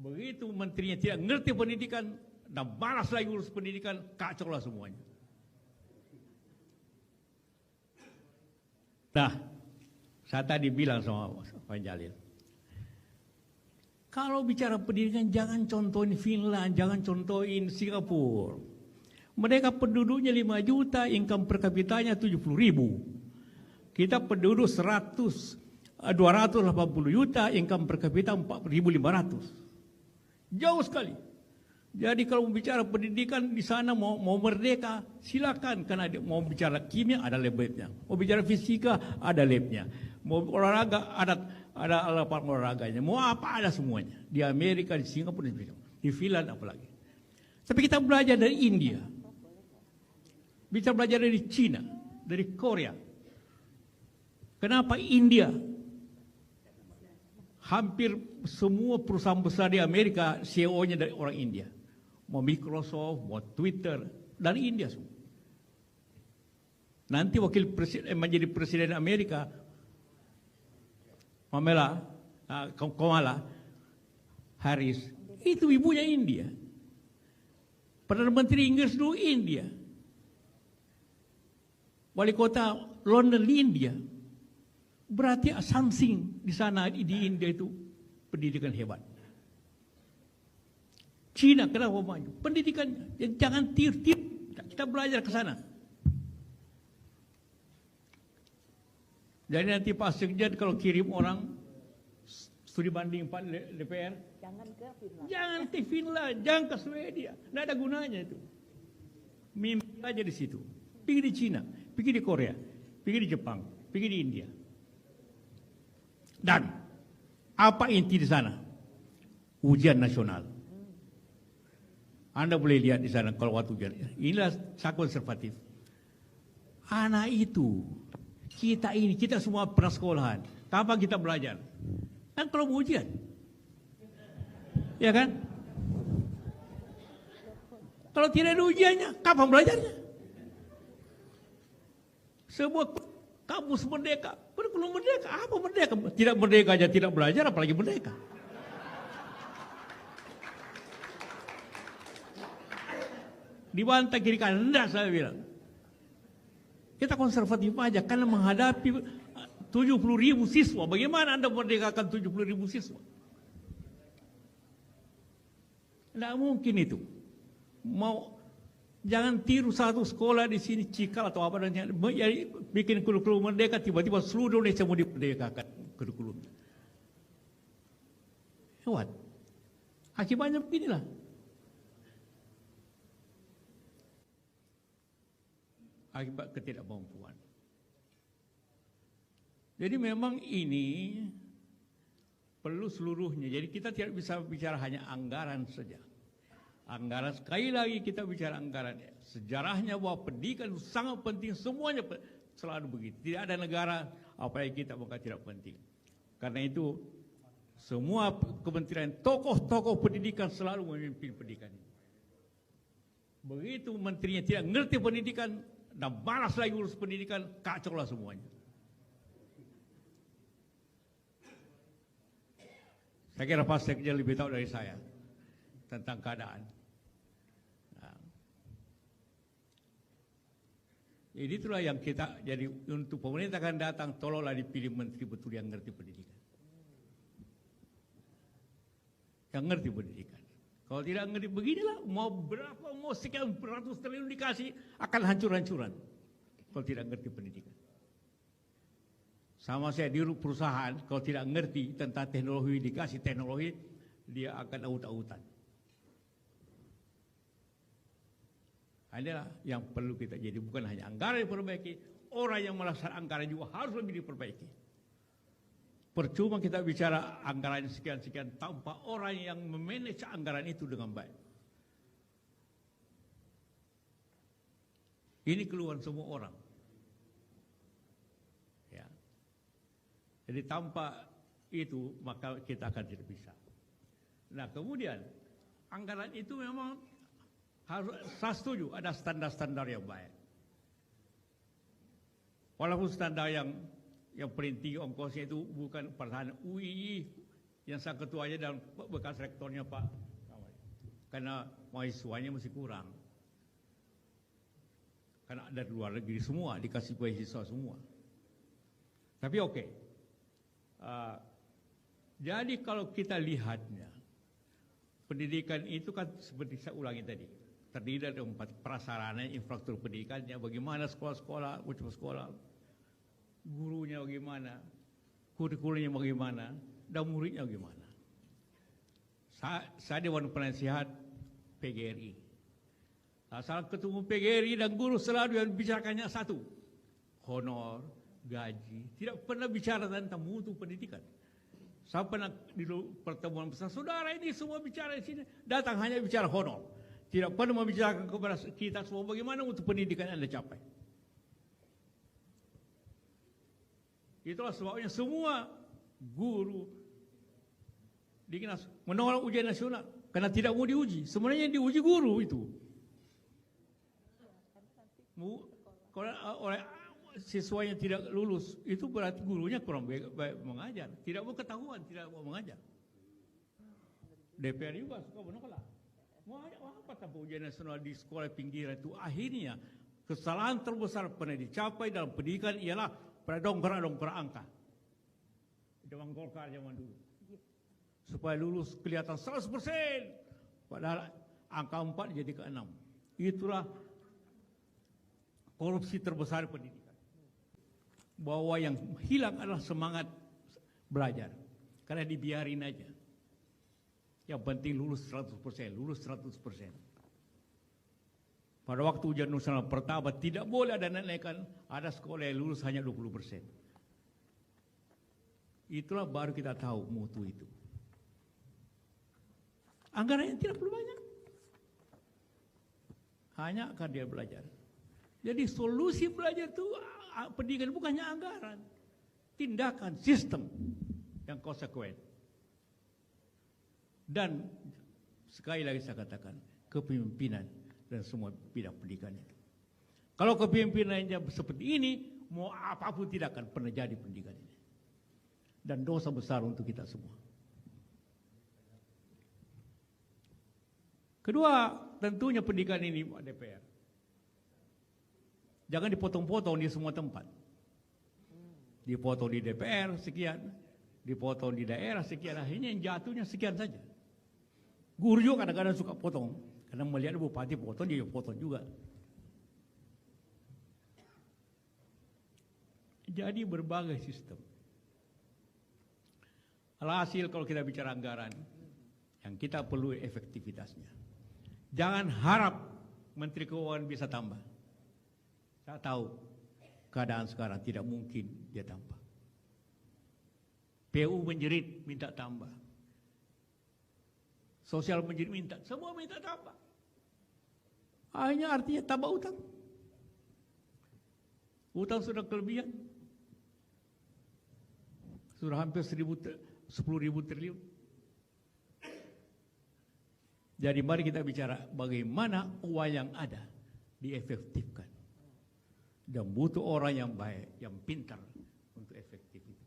Begitu menterinya tidak ngerti pendidikan dan malas lagi urus pendidikan, kacau lah semuanya. Nah, saya tadi bilang sama Pak Jalil, kalau bicara pendidikan jangan contohin Finland, jangan contohin Singapura. Mereka penduduknya 5 juta, income per kapitanya 70.000. Kita penduduk 280 juta, income per kapita 4.500. Jauh sekali. Jadi kalau bicara pendidikan di sana mau merdeka, silakan. Karena mau bicara kimia ada labnya, mau bicara fisika ada labnya, mau olahraga ada lapangan olahraganya, mau apa ada semuanya. Di Amerika, di Singapura, di Finland apalagi. Tapi kita belajar dari India, bisa belajar dari Cina, dari Korea. Kenapa India? Hampir semua perusahaan besar di Amerika CEO-nya dari orang India. Mau Microsoft, mau Twitter, dari India semua. Nanti wakil presiden menjadi presiden Amerika, Kamala Harris, itu ibunya India. Perdana Menteri Inggris dulu India. Wali kota London di India. Berarti something di sana di India itu pendidikan hebat. Cina kenapa maju? Pendidikannya. Jangan tiru-tiru. Kita belajar ke sana. Jadi nanti Pak Sekjen kalau kirim orang studi banding Pak DPR, jangan ke Finland. Jangan ke Finland, jangan ke Swedia. Tidak ada gunanya itu. Mimpi aja di situ. Pergi di Cina, pergi di Korea, pergi di Jepang, pergi di India. Dan apa inti di sana? Ujian nasional. Anda boleh lihat di sana kalau waktu ujian. Inilah saya konservatif. Anak itu, kita semua pernah sekolahan. Kapan kita belajar? Kan kalau mau ujian. Ya kan? Kalau tidak ada ujiannya, kapan belajarnya? Sebuah kampus merdeka, kurikulum merdeka, apa merdeka? Tidak merdeka aja tidak belajar, apalagi merdeka. Dibantah kiri kanan, enggak saya bilang. Kita konservatif aja, karena menghadapi 70.000 siswa. Bagaimana Anda merdekakan 70.000 siswa? Tidak mungkin itu. Jangan tiru satu sekolah di sini Cikal atau apa dan bikin kurikulum merdeka, tiba-tiba seluruh Indonesia mau dimerdekakan kurikulumnya. Hebat. Akibatnya beginilah. Akibat ketidakmampuan. Jadi memang ini perlu seluruhnya. Jadi kita tidak bisa bicara hanya anggaran saja. Anggaran, sekali lagi kita bicara anggaran. Sejarahnya bahwa pendidikan itu sangat penting, semuanya selalu begitu. Tidak ada negara apalagi kita maka tidak penting. Karena itu semua kementerian, tokoh-tokoh pendidikan selalu memimpin pendidikan. Begitu menterinya tidak ngerti pendidikan dan malas lagi urus pendidikan, kacau lah semuanya. Saya kira Pak Sekjen lebih tahu dari saya tentang keadaan. Nah, jadi itulah yang kita, jadi untuk pemerintah akan datang, tolonglah dipilih menteri betul yang ngerti pendidikan. Yang ngerti pendidikan. Kalau tidak ngerti beginilah, mau berapa, mau sekian beratus triliun dikasih, akan hancur-hancuran. Kalau tidak ngerti pendidikan. Sama saya di perusahaan, kalau tidak ngerti tentang teknologi, dikasih teknologi, dia akan aut-autan. Inilah yang perlu kita jadi, bukan hanya anggaran diperbaiki, orang yang melaksanakan anggaran juga harus lebih diperbaiki. Percuma kita bicara anggaran sekian-sekian tanpa orang yang memanage anggaran itu dengan baik. Ini keluhan semua orang. Ya. Jadi tanpa itu maka kita akan tidak bisa. Nah kemudian anggaran itu memang harus, saya setuju ada standar-standar yang baik. Walaupun standar yang paling tinggi ongkosnya itu bukan pertahanan UI, yang saya ketuanya dan bekas rektornya Pak, karena mahasiswanya masih kurang. Karena dari luar negeri semua, dikasih beasiswa semua. Tapi oke. Jadi kalau kita lihatnya, pendidikan itu kan seperti saya ulangi tadi, terdiri dari 4 prasarana, infrastruktur pendidikannya, bagaimana sekolah-sekolah, ucap sekolah, gurunya bagaimana, kurikulumnya bagaimana, dan muridnya bagaimana. Saya Dewan Penasihat PGRI. Salah ketemu PGRI dan guru selalu yang bicarakannya satu, honor, gaji. Tidak pernah bicara tentang mutu pendidikan. Saya pernah di pertemuan besar, saudara ini semua bicara di sini, datang hanya bicara honor. Tidak pernah membicarakan kepada kita semua bagaimana untuk pendidikan Anda capai. Itulah sebabnya semua guru menolak ujian nasional karena tidak mau diuji. Sebenarnya yang diuji guru itu. Kalau oleh siswanya tidak lulus, itu berarti gurunya kurang baik mengajar. Tidak mau ketahuan, tidak mau mengajar. DPR juga suka menolak. Mau apa tanpa ujian nasional di sekolah pinggiran itu? Akhirnya kesalahan terbesar pernah dicapai dalam pendidikan ialah pada dongkrak angka. Zaman Golkar zaman dulu. Supaya lulus kelihatan 100%. Padahal angka 4 jadi ke 6. Itulah korupsi terbesar pendidikan. Bahwa yang hilang adalah semangat belajar. Karena dibiarin aja. Yang penting lulus 100%, lulus 100%. Pada waktu ujian nasional pertama tidak boleh ada naikkan, ada sekolah yang lulus hanya 20%. Itulah baru kita tahu mutu itu. Anggaran yang tidak perlu banyak. Hanya akan dia belajar. Jadi solusi belajar itu pendidikan bukannya anggaran. Tindakan, sistem yang konsekuen. Dan sekali lagi saya katakan, kepemimpinan dan semua bidang pendidikan itu. Kalau kepemimpinannya seperti ini, mau apapun tidak akan pernah jadi pendidikan ini. Dan dosa besar untuk kita semua. Kedua, tentunya pendidikan ini DPR. Jangan dipotong-potong di semua tempat. Dipotong di DPR sekian, dipotong di daerah sekian, akhirnya yang jatuhnya sekian saja. Guru juga kadang-kadang suka potong, karena melihat bupati potong, dia potong juga. Jadi berbagai sistem. Alhasil kalau kita bicara anggaran, yang kita perlu efektivitasnya. Jangan harap Menteri Keuangan bisa tambah. Saya tahu keadaan sekarang tidak mungkin dia tambah. PU menjerit minta tambah. Sosial menjerit minta, semua minta tambah. Hanya artinya tambah utang. Utang sudah kelebihan. Sudah hampir 10.000 triliun. Jadi mari kita bicara bagaimana uang yang ada diefektifkan. Dan butuh orang yang baik, yang pintar untuk efektif itu.